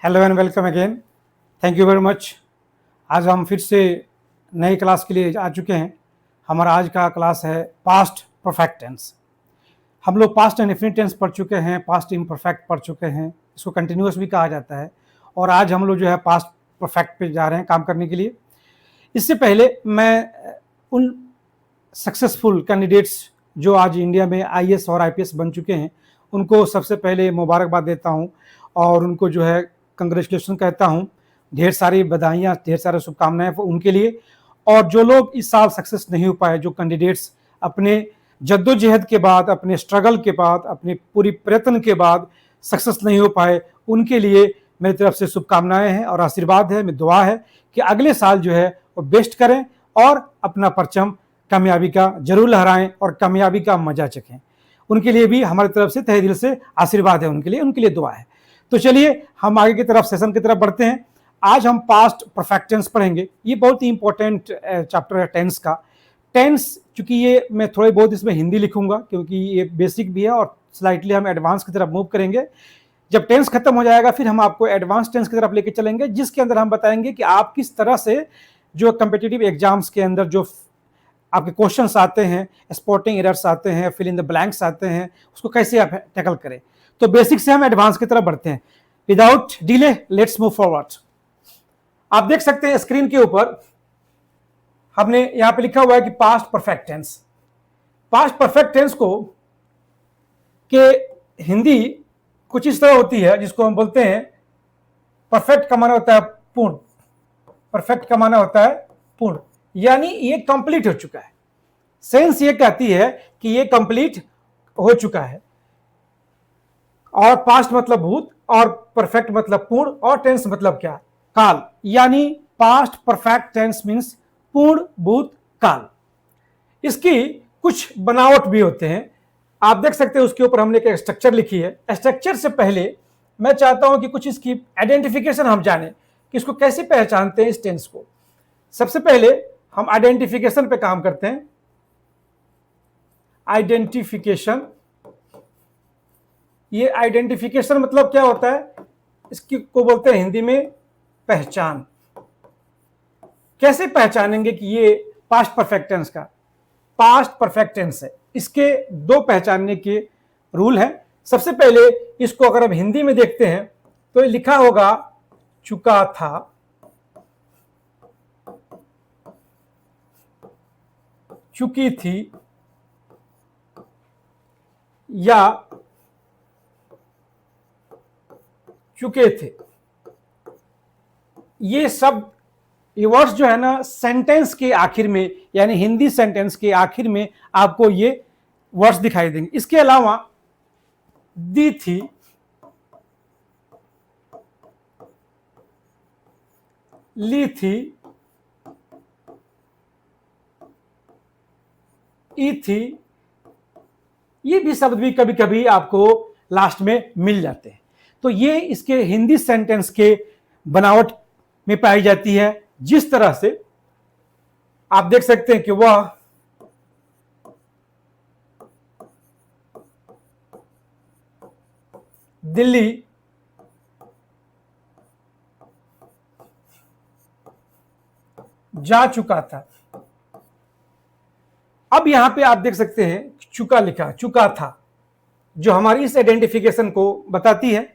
Hello and welcome again. Thank you very much. आज हम फिर से नई क्लास के लिए आ चुके हैं। हमारा आज का क्लास है पास्ट परफेक्ट टेंस। हम लोग पास्ट एंड इंफिनिट टेंस पढ़ चुके हैं, पास्ट इम्परफेक्ट पढ़ चुके हैं, इसको कंटिन्यूअस भी कहा जाता है। और आज हम लोग जो है पास्ट परफेक्ट पे जा रहे हैं काम करने के लिए। इससे पहले मैं उन सक्सेसफुल कैंडिडेट्स जो आज इंडिया में आईएएस और आईपीएस बन चुके हैं उनको सबसे पहले मुबारकबाद देता हूं और उनको जो है कंग्रेचुलेशन कहता हूं। ढेर सारी बधाइयाँ, ढेर सारी शुभकामनाएं उनके लिए। और जो लोग इस साल सक्सेस नहीं हो पाए, जो कैंडिडेट्स अपने जद्दोजहद के बाद, अपने स्ट्रगल के बाद, अपने पूरी प्रयत्न के बाद सक्सेस नहीं हो पाए, उनके लिए मेरी तरफ से शुभकामनाएं हैं और आशीर्वाद है, मेरी दुआ है कि अगले साल जो है वो बेस्ट करें और अपना परचम कामयाबी का जरूर लहराएं और कामयाबी का मजा चखें। उनके लिए भी हमारी तरफ से तहे दिल से आशीर्वाद है, उनके लिए दुआ है। तो चलिए हम आगे की तरफ सेशन की तरफ बढ़ते हैं। आज हम पास्ट परफेक्ट टेंस पढ़ेंगे। ये बहुत ही इंपॉर्टेंट चैप्टर है टेंस का। टेंस चूंकि ये मैं थोड़ी बहुत इसमें हिंदी लिखूंगा क्योंकि ये बेसिक भी है और स्लाइटली हम एडवांस की तरफ मूव करेंगे। जब टेंस खत्म हो जाएगा फिर हम आपको एडवांस टेंस की तरफ लेके चलेंगे, जिसके अंदर हम बताएंगे कि आप किस तरह से जो कम्पिटिटिव एग्जाम्स के अंदर जो आपके क्वेश्चंस आते हैं, स्पॉटिंग एरर्स आते हैं, फिल इन द ब्लैंक्स आते हैं, उसको कैसे आप टैकल करें। तो बेसिक से हम एडवांस की तरफ बढ़ते हैं। Without delay let's move forward. आप देख सकते हैं स्क्रीन के ऊपर हमने यहां पे लिखा हुआ है कि past perfect tense. Past perfect tense को के हिंदी कुछ इस तरह होती है जिसको हम बोलते हैं परफेक्ट का माना होता है पूर्ण। परफेक्ट का माना होता है पूर्ण, यानी ये कंप्लीट हो चुका है। सेंस ये कहती है कि ये कंप्लीट हो चुका है। और पास्ट मतलब भूत और परफेक्ट मतलब पूर्ण और टेंस मतलब क्या, काल। यानी पास्ट परफेक्ट टेंस मींस पूर्ण भूत काल। इसकी कुछ बनावट भी होते हैं, आप देख सकते हैं। उसके ऊपर हमने एक स्ट्रक्चर लिखी है। स्ट्रक्चर से पहले मैं चाहता हूं कि कुछ इसकी आइडेंटिफिकेशन हम जाने कि इसको कैसे पहचानते हैं इस टेंस को। सबसे पहले हम आइडेंटिफिकेशन पे काम करते हैं। आइडेंटिफिकेशन, ये आइडेंटिफिकेशन मतलब क्या होता है, इसकी को बोलते हैं हिंदी में पहचान। कैसे पहचानेंगे कि ये पास्ट परफेक्ट टेंस का पास्ट परफेक्ट टेंस है। इसके दो पहचानने के रूल हैं। सबसे पहले इसको अगर हम हिंदी में देखते हैं तो ये लिखा होगा चुका था, चुकी थी, या चुके थे। ये सब ये वर्ड्स जो है ना सेंटेंस के आखिर में, यानी हिंदी सेंटेंस के आखिर में आपको ये वर्ड्स दिखाई देंगे। इसके अलावा दी थी, ली थी, ई थी, ये भी शब्द भी कभी कभी आपको लास्ट में मिल जाते हैं। तो ये इसके हिंदी सेंटेंस के बनावट में पाई जाती है। जिस तरह से आप देख सकते हैं कि वह दिल्ली जा चुका था। अब यहां पे आप देख सकते हैं चुका लिखा, चुका था, जो हमारी इस आइडेंटिफिकेशन को बताती है।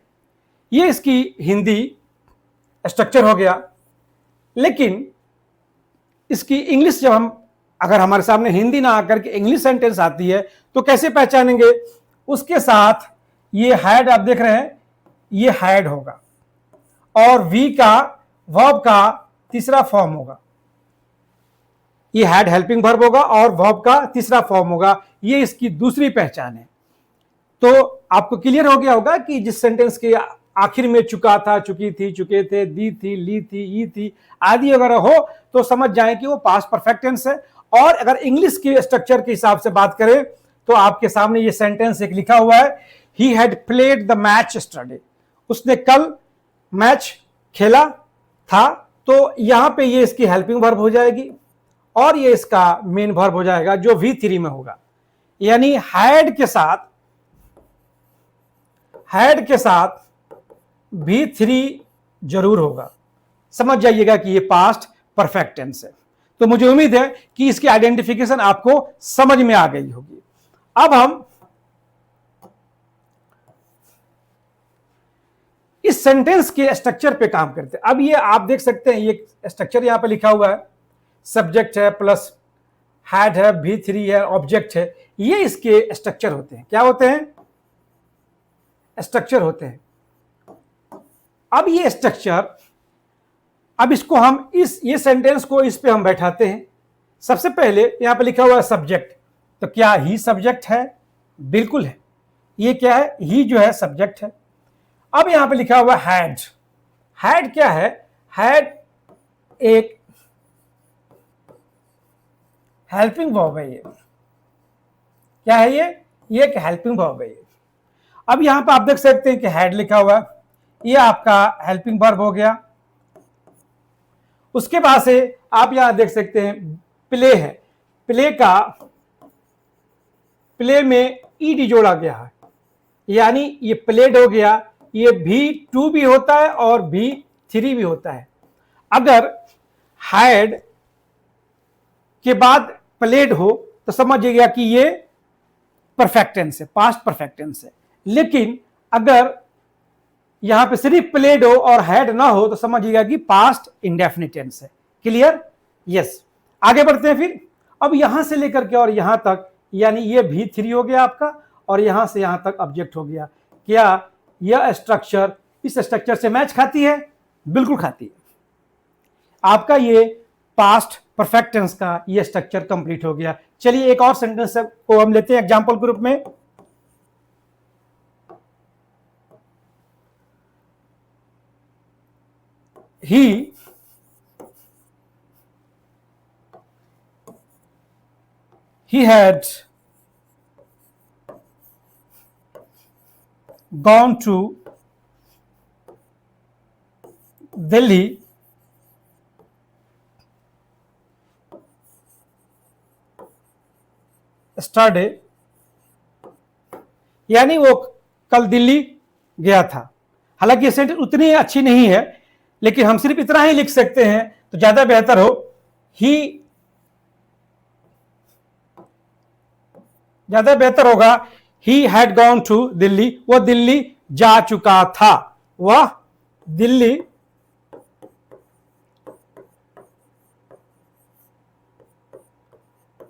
ये इसकी हिंदी स्ट्रक्चर हो गया। लेकिन इसकी इंग्लिश जब हम अगर हमारे सामने हिंदी ना आकर के इंग्लिश सेंटेंस आती है तो कैसे पहचानेंगे। उसके साथ ये हैड आप देख रहे हैं, ये हैड होगा और वी का वर्ब का तीसरा फॉर्म होगा। ये हैड हेल्पिंग वर्ब होगा और वर्ब का तीसरा फॉर्म होगा। ये इसकी दूसरी पहचान है। तो आपको क्लियर हो गया होगा कि जिस सेंटेंस के आखिर में चुका था, चुकी थी, चुके थे, दी थी, ली थी, ई थी आदि अगर हो तो समझ जाएं कि वो पास्ट परफेक्ट टेंस है। और अगर इंग्लिश के स्ट्रक्चर के हिसाब से बात करें तो आपके सामने ये सेंटेंस एक लिखा हुआ है, he had played the match yesterday. उसने कल मैच खेला था। तो यहां पे ये इसकी हेल्पिंग वर्ब हो जाएगी और ये इसका मेन वर्ब हो जाएगा जो V3 में होगा। यानी हैड के साथ V3 जरूर होगा। समझ जाइएगा कि ये पास्ट परफेक्ट टेंस है। तो मुझे उम्मीद है कि इसकी आइडेंटिफिकेशन आपको समझ में आ गई होगी। अब हम इस सेंटेंस के स्ट्रक्चर पे काम करते हैं। अब ये आप देख सकते हैं, ये स्ट्रक्चर यहां पे लिखा हुआ है, सब्जेक्ट है प्लस हैड है, V3 है, ऑब्जेक्ट है। ये इसके स्ट्रक्चर होते हैं। क्या होते हैं? स्ट्रक्चर होते हैं। अब ये स्ट्रक्चर, अब इसको हम ये सेंटेंस को इस पे हम बैठाते हैं। सबसे पहले यहां पे लिखा हुआ है सब्जेक्ट, तो क्या ही सब्जेक्ट है? बिल्कुल है। ये क्या है? ही जो है सब्जेक्ट है। अब यहां पे लिखा हुआ हैड। हैड क्या है? हैड एक हेल्पिंग वर्ब है। ये क्या है? ये एक हेल्पिंग वर्ब है। ये अब यहां पे आप देख सकते हैं कि हैड लिखा हुआ है, ये आपका हेल्पिंग वर्ब हो गया। उसके बाद से आप यहां देख सकते हैं प्ले है। प्ले में ईडी जोड़ा गया है, यानी ये प्लेड हो गया। ये V2 भी होता है और V3 भी होता है। अगर हैड के बाद प्लेड हो तो समझिएगा कि ये परफेक्ट टेंस है, पास्ट परफेक्ट टेंस है। लेकिन अगर यहां पे सिर्फ प्लेड हो और हैड ना हो तो समझिएगा कि पास्ट इंडेफिनिट टेंस है। क्लियर? यस। आगे बढ़ते हैं फिर। अब यहां से लेकर के और यहां तक, यानी ये V3 हो गया आपका, और यहां से यहां तक ऑब्जेक्ट हो गया। क्या यह स्ट्रक्चर इस स्ट्रक्चर से मैच खाती है? बिल्कुल खाती है। आपका ये पास्ट परफेक्ट टेंस का ये स्ट्रक्चर कंप्लीट हो गया। चलिए एक और सेंटेंस को हम लेते हैं एग्जांपल ग्रुप में। He had gone to Delhi yesterday, यानी वो कल दिल्ली गया था। हालांकि ये सेंटेंस उतनी अच्छी नहीं है, लेकिन हम सिर्फ इतना ही लिख सकते हैं तो ज्यादा बेहतर हो। ही ज्यादा बेहतर होगा। He had gone to Delhi, वह दिल्ली जा चुका था। वह दिल्ली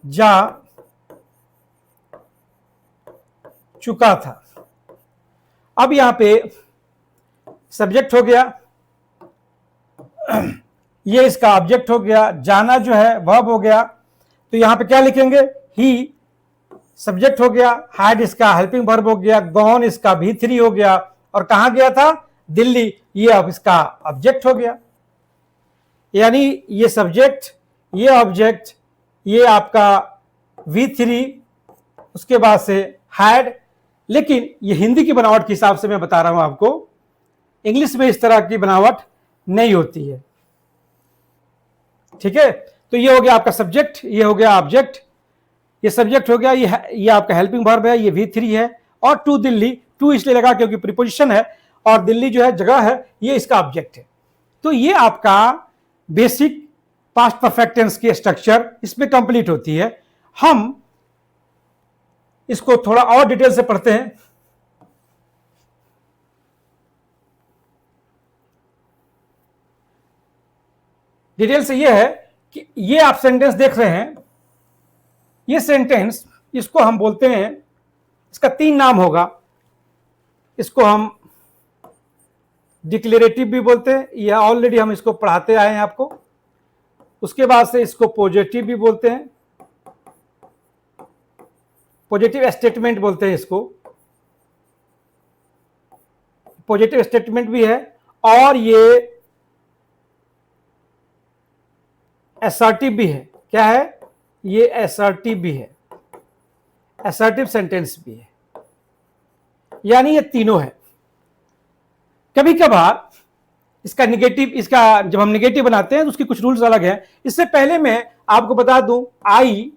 जा चुका था। अब यहां पे सब्जेक्ट हो गया, ये इसका ऑब्जेक्ट हो गया, जाना जो है वर्ब हो गया। तो यहां पे क्या लिखेंगे? ही सब्जेक्ट हो गया, हैड इसका हेल्पिंग वर्ब हो गया, गॉन इसका V3 हो गया, और कहां गया था? दिल्ली। ये अब इसका ऑब्जेक्ट हो गया। यानी ये सब्जेक्ट, ये ऑब्जेक्ट, ये आपका V3, उसके बाद से हैड। लेकिन ये हिंदी की बनावट के हिसाब से मैं बता रहा हूं आपको, इंग्लिश में इस तरह की बनावट नहीं होती है। ठीक है? तो ये हो गया आपका सब्जेक्ट, ये हो गया ऑब्जेक्ट, ये सब्जेक्ट हो गया, ये आपका हेल्पिंग वर्ब है, ये V3 है, और टू दिल्ली, टू इसलिए लगा क्योंकि प्रीपोजिशन है, और दिल्ली जो है जगह है, ये इसका ऑब्जेक्ट है। तो ये आपका बेसिक पास्ट परफेक्ट टेंस की स्ट्रक्चर इसमें कंप्लीट होती है। हम इसको थोड़ा और डिटेल से पढ़ते हैं। डिटेल से ये है कि ये आप सेंटेंस देख रहे हैं, ये सेंटेंस, इसको हम बोलते हैं, इसका 3 नाम होगा। इसको हम डिक्लेरेटिव भी बोलते हैं, यह ऑलरेडी हम इसको पढ़ाते आए हैं आपको। उसके बाद से इसको पॉजिटिव भी बोलते हैं, पॉजिटिव स्टेटमेंट बोलते हैं इसको, पॉजिटिव स्टेटमेंट भी है, और ये असर्टिव भी है। क्या है? ये असर्टिव भी है, असर्टिव सेंटेंस भी है। यानी ये तीनों है। कभी कभार इसका निगेटिव, इसका जब हम निगेटिव बनाते हैं तो उसकी कुछ रूल्स अलग हैं। इससे पहले मैं आपको बता दूं, I,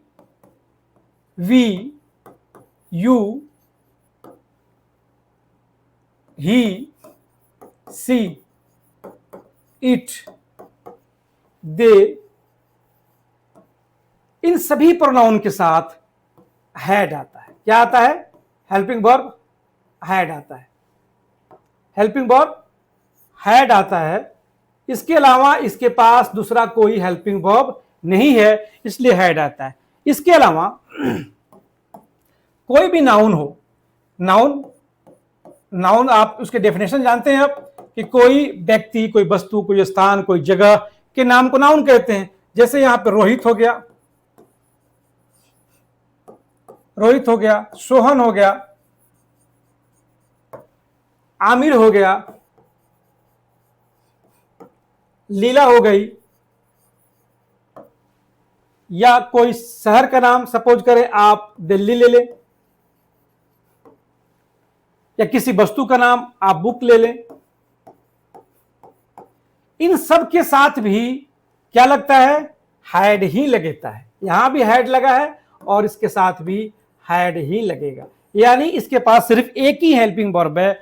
we, you, he, she, it, they, इन सभी प्रोनाउन के साथ हैड आता है। क्या आता है? हेल्पिंग वर्ब हैड आता है। हेल्पिंग वर्ब हैड आता है। इसके अलावा इसके पास दूसरा कोई हेल्पिंग वर्ब नहीं है, इसलिए हैड आता है। इसके अलावा कोई भी नाउन हो, नाउन आप उसके डेफिनेशन जानते हैं आप, कि कोई व्यक्ति, कोई वस्तु, कोई स्थान, कोई जगह के नाम को नाउन कहते हैं। जैसे यहां पे रोहित हो गया, सोहन हो गया, आमिर हो गया, लीला हो गई, या कोई शहर का नाम सपोज करें आप दिल्ली ले लें, या किसी वस्तु का नाम आप बुक ले लें। इन सब के साथ भी क्या लगता है? हैड ही लगता है। यहां भी हैड लगा है और इसके साथ भी हैड ही लगेगा। यानी इसके पास सिर्फ एक ही हेल्पिंग वर्ब है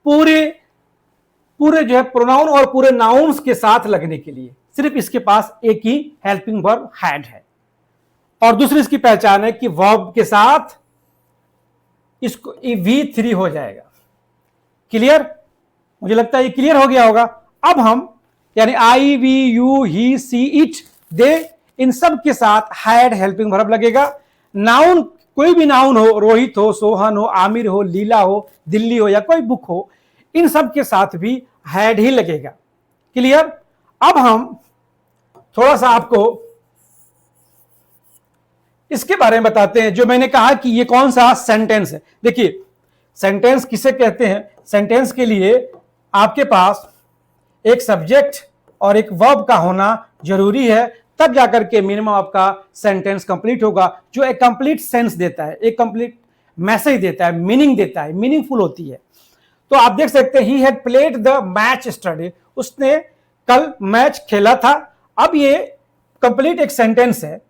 पूरे जो है प्रोनाउन और पूरे नाउन्स के साथ लगने के लिए। सिर्फ इसके पास एक ही हेल्पिंग वर्ब हैड है। और दूसरी इसकी पहचान है कि वर्ब के साथ इसको V3 हो जाएगा। क्लियर? मुझे लगता है ये क्लियर हो गया होगा। अब हम यानी I, we, you, he, she, it, they, इन सब के साथ हैड हेल्पिंग वर्ब लगेगा। नाउन, कोई भी नाउन हो, रोहित हो, सोहन हो, आमिर हो, लीला हो, दिल्ली हो, या कोई बुक हो, इन सब के साथ भी हैड ही लगेगा। क्लियर? अब हम थोड़ा सा आपको इसके बारे में बताते हैं, जो मैंने कहा कि ये कौन सा सेंटेंस है। देखिए, सेंटेंस किसे कहते हैं? सेंटेंस के लिए आपके पास एक सब्जेक्ट और एक वर्ब का होना जरूरी है, तब जाकर के मिनिमम आपका सेंटेंस कंप्लीट होगा, जो एक कंप्लीट सेंस देता है, एक कंप्लीट मैसेज देता है, मीनिंग देता है, मीनिंगफुल होती है। तो आप देख सकते हैं, he had played the match study, उसने कल मैच खेला था। अब ये कंप्लीट एक सेंटेंस है।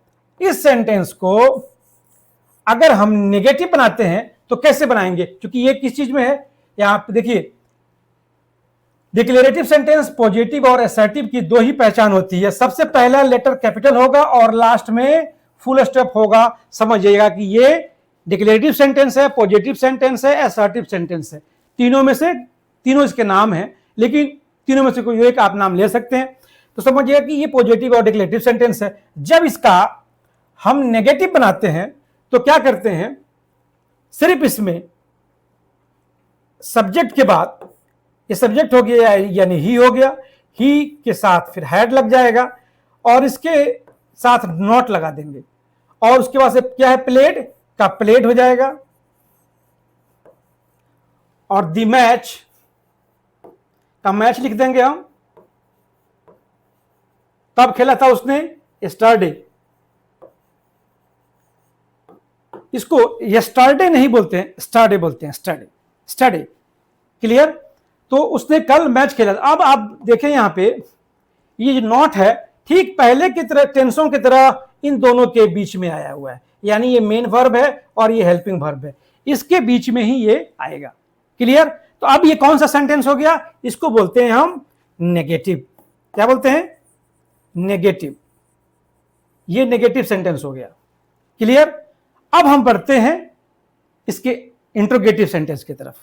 इस सेंटेंस को अगर हम नेगेटिव बनाते हैं तो कैसे बनाएंगे? क्योंकि ये किस चीज में है, यहां पे देखिए, डिक्लेरेटिव सेंटेंस, पॉजिटिव और असर्टिव की दो ही पहचान होती है। सबसे पहला लेटर कैपिटल होगा और लास्ट में फुल स्टॉप होगा। समझ जाइएगा कि ये डिक्लेरेटिव सेंटेंस है, पॉजिटिव सेंटेंस है, असर्टिव सेंटेंस है। तीनों में से तीनों इसके नाम हैं, लेकिन तीनों में से कोई एक आप नाम ले सकते हैं। तो समझिएगा कि ये पॉजिटिव और डिक्लेरेटिव सेंटेंस है। जब इसका हम नेगेटिव बनाते हैं तो क्या करते हैं? सिर्फ इसमें सब्जेक्ट के बाद, ये सब्जेक्ट हो गया यानी ही हो गया, ही के साथ फिर हैड लग जाएगा और इसके साथ नॉट लगा देंगे, और उसके बाद से क्या है? प्लेड का प्लेड हो जाएगा, और द मैच का मैच लिख देंगे हम। कब खेला था उसने? यस्टरडे। इसको यस्टरडे नहीं बोलते हैं, स्टरडे बोलते हैं, स्टरडे। क्लियर? तो उसने कल मैच खेला। अब आप देखें यहां पे ये जो नॉट है, ठीक पहले की तरह, टेंसों की तरह इन दोनों के बीच में आया हुआ है। यानी ये मेन वर्ब है और ये हेल्पिंग वर्ब है, इसके बीच में ही ये आएगा। क्लियर? तो अब ये कौन सा सेंटेंस हो गया? इसको बोलते हैं हम नेगेटिव। क्या बोलते हैं? नेगेटिव। ये नेगेटिव सेंटेंस हो गया। क्लियर? अब हम बढ़ते हैं इसके इंट्रोगेटिव सेंटेंस की तरफ।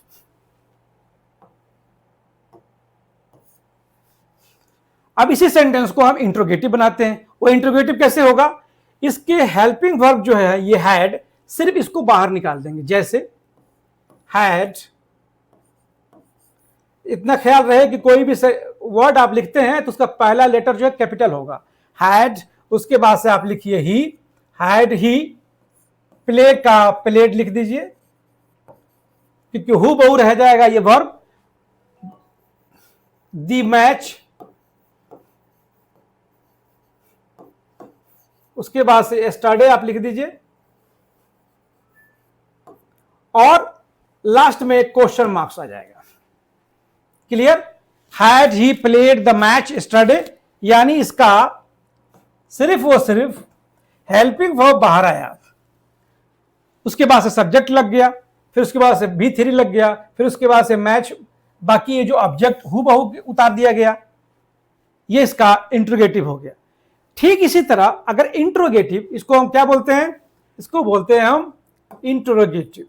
अब इसी सेंटेंस को हम इंट्रोगेटिव बनाते हैं। वो इंट्रोगेटिव कैसे होगा? इसके हेल्पिंग वर्ब जो है ये हैड, सिर्फ इसको बाहर निकाल देंगे। जैसे हैड, इतना ख्याल रहे कि कोई भी वर्ड आप लिखते हैं तो उसका पहला लेटर जो है कैपिटल होगा, हैड। उसके बाद से आप लिखिए ही, हैड ही। प्ले का प्लेड लिख दीजिए, क्योंकि हु बहु रह जाएगा ये वर्ब। द मैच, उसके बाद से यस्टरडे आप लिख दीजिए, और लास्ट में एक क्वेश्चन मार्क्स आ जाएगा। Clear? Had he played the match yesterday, यानी इसका सिर्फ वो सिर्फ हेल्पिंग वर्ब बाहर आया, उसके बाद से सब्जेक्ट लग गया, फिर उसके बाद से V3 लग गया, फिर उसके बाद से मैच, बाकी ये जो ऑब्जेक्ट हु बहु उतार दिया गया। ये इसका इंट्रोगेटिव हो गया। ठीक इसी तरह अगर इंट्रोगेटिव, इसको हम क्या बोलते हैं, इसको बोलते हैं हम इंट्रोगेटिव,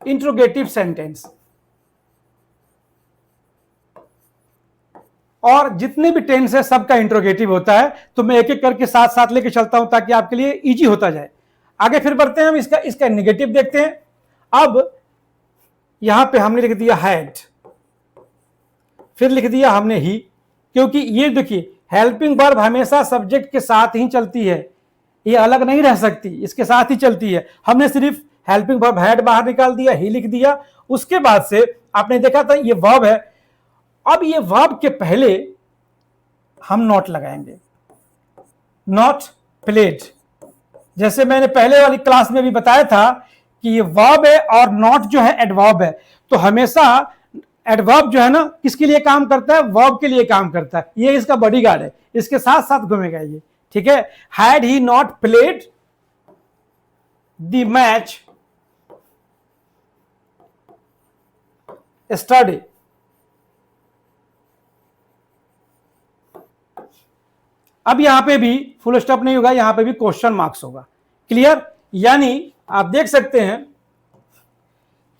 इंट्रोगेटिव सेंटेंस। और जितने भी टेंस है सबका इंट्रोगेटिव होता है, तो मैं एक एक करके साथ साथ लेके चलता हूं ताकि आपके लिए इजी होता जाए। आगे फिर बढ़ते हैं हम, इसका नेगेटिव देखते हैं। अब यहां पे हमने लिख दिया हैड, फिर लिख दिया हमने ही, क्योंकि ये देखिए हेल्पिंग वर्ब हमेशा सब्जेक्ट के साथ ही चलती है, ये अलग नहीं रह सकती, इसके साथ ही चलती है। हमने सिर्फ हेल्पिंग वर्ब हैड बाहर निकाल दिया, ही लिख दिया। उसके बाद से आपने देखा था ये वर्ब है, अब ये वर्ब के पहले हम नॉट लगाएंगे, नॉट प्लेड। जैसे मैंने पहले वाली क्लास में भी बताया था कि ये वर्ब है और नॉट जो है एडवर्ब है, तो हमेशा एडवर्ब जो है ना किसके लिए काम करता है, वर्ब के लिए काम करता है। ये इसका बॉडीगार्ड है, इसके साथ साथ घूमेगा ये, ठीक है। Had he not played the match study, अब यहां पे भी फुल स्टॉप नहीं होगा, यहां पे भी क्वेश्चन मार्क्स होगा। क्लियर? यानी आप देख सकते हैं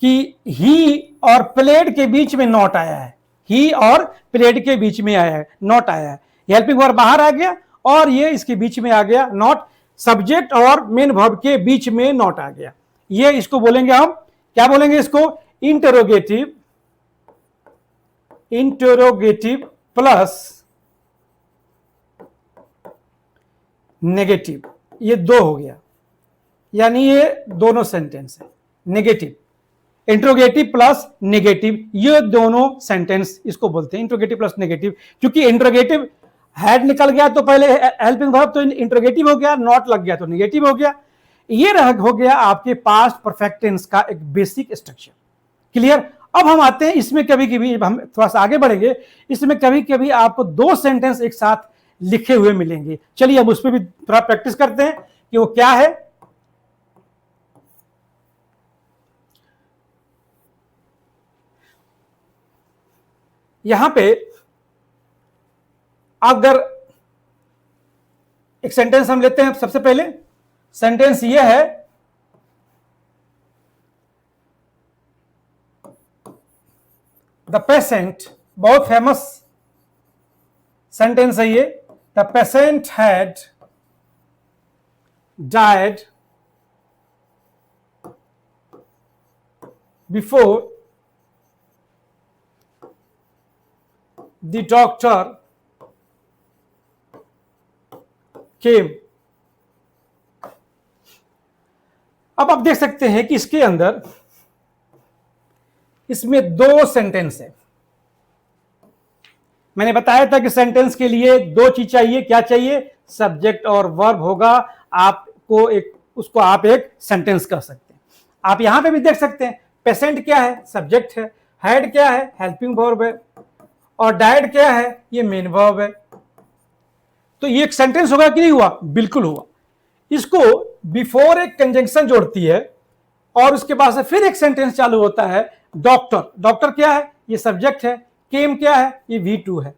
कि ही और प्लेड के बीच में नॉट आया है, ही और प्लेड के बीच में आया है, नॉट आया है। हेल्पिंग वर्ब बाहर आ गया और ये इसके बीच में आ गया नॉट, सब्जेक्ट और मेन वर्ब के बीच में नॉट आ गया। ये इसको बोलेंगे हम, क्या बोलेंगे इसको, इंटरोगेटिव, इंटरोगेटिव प्लस नेगेटिव। ये दो हो गया, यानी ये दोनों सेंटेंस है, नेगेटिव, इंट्रोगेटिव प्लस नेगेटिव, ये दोनों सेंटेंस इसको बोलते हैं इंट्रोगेटिव प्लस नेगेटिव। क्योंकि इंट्रोगेटिव हैड निकल गया तो पहले हेल्पिंग वर्ब तो इंट्रोगेटिव हो गया, नॉट लग गया तो नेगेटिव हो गया। ये हो गया आपके पास्ट परफेक्ट टेंस का एक बेसिक स्ट्रक्चर। क्लियर? अब हम आते हैं इसमें, कभी कभी हम थोड़ा सा आगे बढ़ेंगे, इसमें कभी कभी आपको दो सेंटेंस एक साथ लिखे हुए मिलेंगे। चलिए अब उस पर भी थोड़ा प्रैक्टिस करते हैं कि वो क्या है। यहां पे अगर एक सेंटेंस हम लेते हैं, सबसे पहले सेंटेंस ये है, द पेशेंट, बहुत फेमस सेंटेंस है ये, the patient had died before the doctor केम। अब आप देख सकते हैं कि इसके अंदर, इसमें दो सेंटेंस है। मैंने बताया था कि सेंटेंस के लिए दो चीज चाहिए, क्या चाहिए, सब्जेक्ट और वर्ब होगा, आपको एक, उसको आप एक सेंटेंस कह सकते हैं। आप यहां पे भी देख सकते हैं, पेशेंट क्या है, सब्जेक्ट है, हैड क्या है, हेल्पिंग वर्ब है, और डाइड क्या है, ये मेन वर्ब है। तो ये एक सेंटेंस होगा कि नहीं हुआ, बिल्कुल हुआ। इसको बिफोर एक कंजंक्शन जोड़ती है और उसके बाद से फिर एक सेंटेंस चालू होता है, डॉक्टर, डॉक्टर क्या है, ये सब्जेक्ट है, केम क्या है, ये V2 है।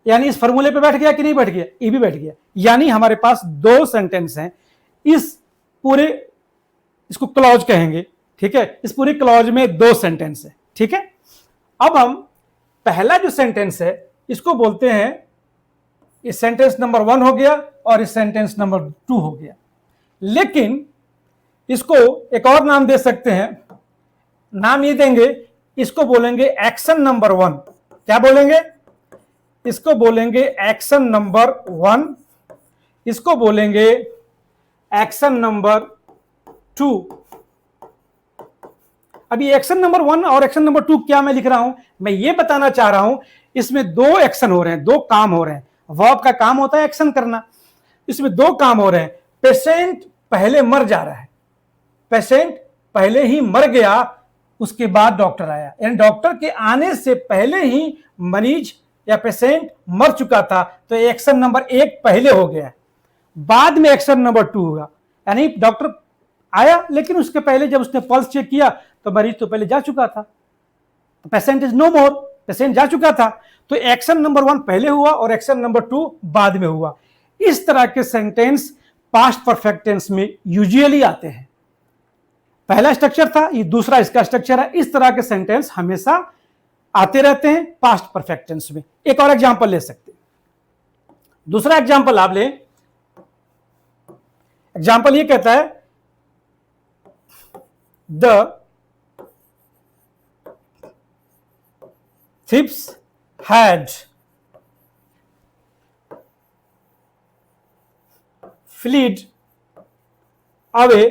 यानी इस फॉर्मूले पे बैठ गया कि नहीं बैठ गया, ये भी बैठ गया। यानी हमारे पास दो सेंटेंस हैं, इस पूरे, इसको क्लॉज कहेंगे, ठीक है, इस पूरी क्लॉज में दो सेंटेंस है, ठीक है। अब हम पहला जो सेंटेंस है इसको बोलते हैं, इस सेंटेंस नंबर 1 हो गया और इस सेंटेंस नंबर 2 हो गया। लेकिन इसको एक और नाम दे सकते हैं, नाम ये देंगे, इसको बोलेंगे एक्शन नंबर 1। क्या बोलेंगे, इसको बोलेंगे एक्शन नंबर 1, इसको बोलेंगे एक्शन नंबर 2। अभी एक्शन नंबर 1 और एक्शन नंबर 2 क्या मैं लिख रहा हूं, मैं ये बताना चाह रहा हूं, इसमें दो एक्शन हो रहे हैं, दो काम हो रहे हैं। वर्ब का काम होता है एक्शन करना, इसमें दो काम हो रहे हैं। पेशेंट पहले मर जा रहा है, पेशेंट पहले ही मर गया, उसके बाद डॉक्टर आया, यानी डॉक्टर के आने से पहले ही मरीज या पेशेंट मर चुका था। तो एक्शन नंबर 1 पहले हो गया, बाद में एक्शन नंबर 2 होगा। यानी डॉक्टर आया लेकिन उसके पहले जब उसने पल्स चेक किया तो मरीज तो पहले जा चुका था, patient is no more, patient जा चुका था, तो एक्शन नंबर 1 पहले हुआ और एक्शन नंबर 2 बाद में हुआ। इस तरह के सेंटेंस पास्ट परफेक्ट टेंस में यूजुअली आते हैं। पहला स्ट्रक्चर था, ये दूसरा इसका स्ट्रक्चर है। इस तरह के सेंटेंस हमेशा आते रहते हैं पास्ट परफेक्ट टेंस में। एक और एग्जांपल ले सकते हैं। दूसरा एग्जांपल आप लें। एग्जांपल ये कहता है the thieves had fled away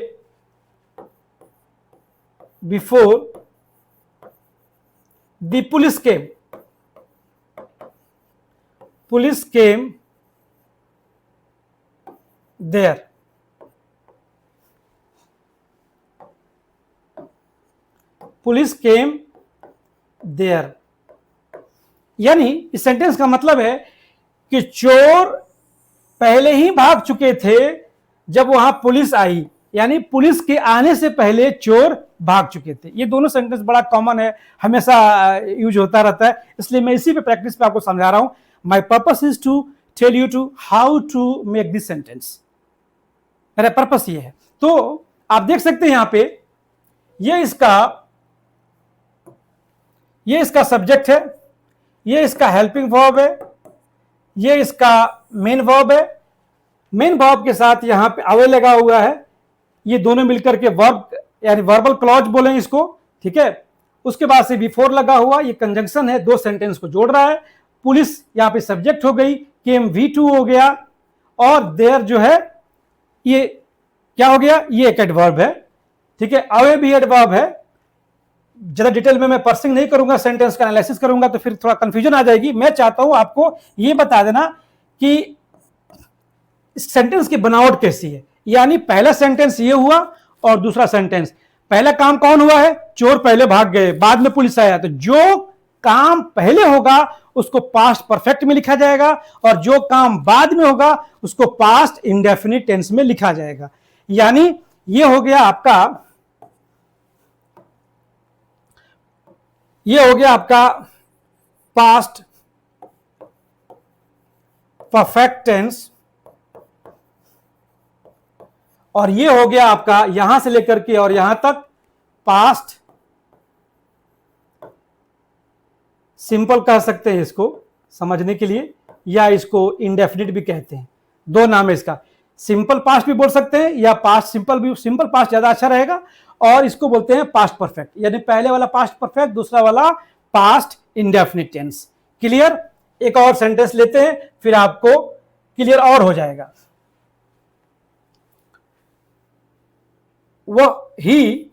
before the police came. Police came there. Police came there. यानी इस सेंटेंस का मतलब है कि चोर पहले ही भाग चुके थे जब वहां पुलिस आई, यानी पुलिस के आने से पहले चोर भाग चुके थे। ये दोनों सेंटेंस बड़ा कॉमन है, हमेशा यूज होता रहता है, इसलिए मैं इसी पे प्रैक्टिस पे आपको समझा रहा हूं। My purpose is to tell you to how to make this sentence, मेरा पर्पस ये है। तो आप देख सकते हैं यहां पे ये इसका सब्जेक्ट है, ये इसका हेल्पिंग वर्ब है, ये इसका मेन वर्ब है। मेन वर्ब के साथ यहां पे अवे लगा हुआ है, ये दोनों मिलकर के वर्ब यानी वर्बल क्लॉज बोलेंगे इसको, ठीक है। उसके बाद से बिफोर लगा हुआ, ये कंजंक्शन है, दो सेंटेंस को जोड़ रहा है। पुलिस यहां पे सब्जेक्ट हो गई, केम V2 हो गया, और देयर जो है ये क्या हो गया, ये एक एडवर्ब है, ठीक है। अवे भी एडवर्ब है। ज्यादा डिटेल में मैं पर्सिंग नहीं करूंगा, सेंटेंस का एनालिसिस करूंगा तो फिर थोड़ा कंफ्यूजन आ जाएगी। मैं चाहता हूं आपको ये बता देना कि इस सेंटेंस की बनावट कैसी है। यानी पहला सेंटेंस ये हुआ और दूसरा सेंटेंस, पहला काम कौन हुआ है, चोर पहले भाग गए, बाद में पुलिस आया। तो जो काम पहले होगा उसको पास्ट परफेक्ट में लिखा जाएगा, और जो काम बाद में होगा उसको पास्ट इंडेफिनिट टेंस में लिखा जाएगा। यानी ये हो गया आपका पास्ट परफेक्ट टेंस, और ये हो गया आपका यहां से लेकर के और यहां तक पास्ट सिंपल कह सकते हैं इसको समझने के लिए, या इसको इंडेफिनिट भी कहते हैं। दो नाम है इसका, सिंपल पास्ट भी बोल सकते हैं या पास्ट सिंपल भी, सिंपल पास्ट ज्यादा अच्छा रहेगा। और इसको बोलते हैं पास्ट परफेक्ट, यानी पहले वाला पास्ट परफेक्ट, दूसरा वाला पास्ट इंडेफिनिट टेंस। क्लियर? एक और सेंटेंस लेते हैं फिर आपको क्लियर और हो जाएगा। He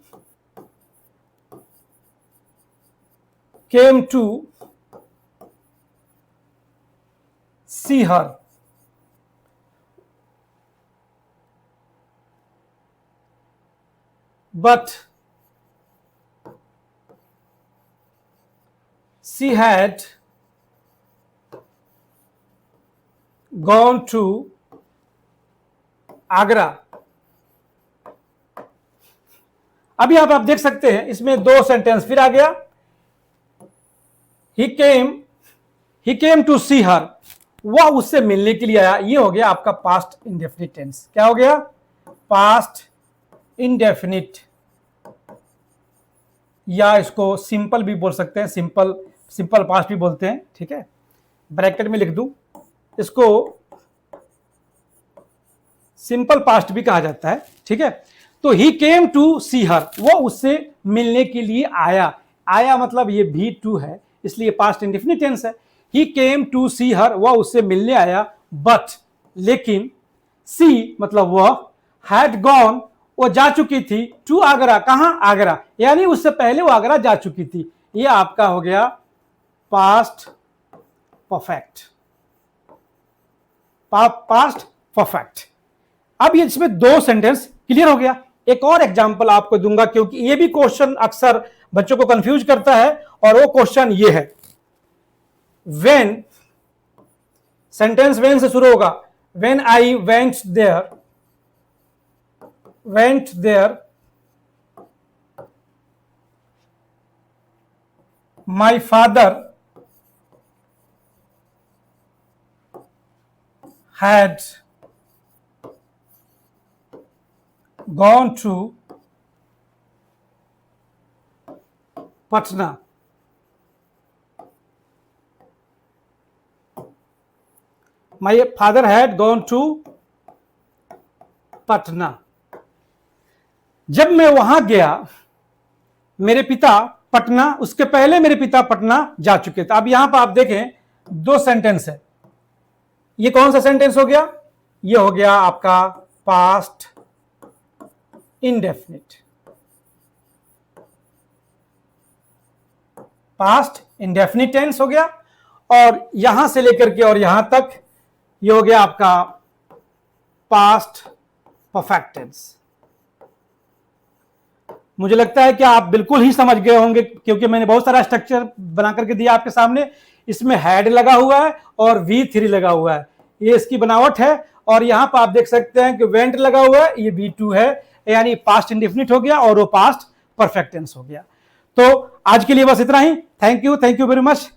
came to see her, but she had gone to Agra। अभी आप देख सकते हैं इसमें दो सेंटेंस फिर आ गया। He came to see her, वह उससे मिलने के लिए आया। ये हो गया आपका पास्ट इंडेफिनिट टेंस। क्या हो गया? पास्ट इंडेफिनिट, या इसको सिंपल भी बोल सकते हैं, सिंपल पास्ट भी बोलते हैं, ठीक है। ब्रैकेट में लिख दूं, इसको सिंपल पास्ट भी कहा जाता है, ठीक है। तो ही केम टू सी हर, वो उससे मिलने के लिए आया मतलब ये V2 है, इसलिए पास्ट इंडेफिनिट टेंस है। ही केम टू सी हर, वह उससे मिलने आया, बट लेकिन, सी मतलब वह, हैड गॉन वो जा चुकी थी, टू आगरा, कहां? आगरा, यानी उससे पहले वो आगरा जा चुकी थी। ये आपका हो गया पास्ट परफेक्ट, पास्ट परफेक्ट। अब ये इसमें दो सेंटेंस क्लियर हो गया। एक और एग्जांपल आपको दूंगा, क्योंकि ये भी क्वेश्चन अक्सर बच्चों को कंफ्यूज करता है, और वो क्वेश्चन ये है, व्हेन, सेंटेंस व्हेन से शुरू होगा। When I went there, my father had gone to Patna. My father had gone to Patna. जब मैं वहां गया, मेरे पिता पटना, उसके पहले मेरे पिता पटना जा चुके थे। अब यहां पर आप देखें दो सेंटेंस है। ये कौन सा सेंटेंस हो गया? ये हो गया आपका past indefinite. Past indefinite tense हो गया, और यहां से लेकर के और यहां तक ये हो गया आपका पास्ट परफेक्ट टेंस। मुझे लगता है कि आप बिल्कुल ही समझ गए होंगे, क्योंकि मैंने बहुत सारा स्ट्रक्चर बना करके दिया आपके सामने। इसमें हैड लगा हुआ है और V3 लगा हुआ है, ये इसकी बनावट है। और यहां पर आप देख सकते हैं कि वेंट लगा हुआ है, ये V2 है, यानी पास्ट इंडेफिनिट हो गया और वो पास्ट परफेक्ट टेंस हो गया। तो आज के लिए बस इतना ही। Thank you very much.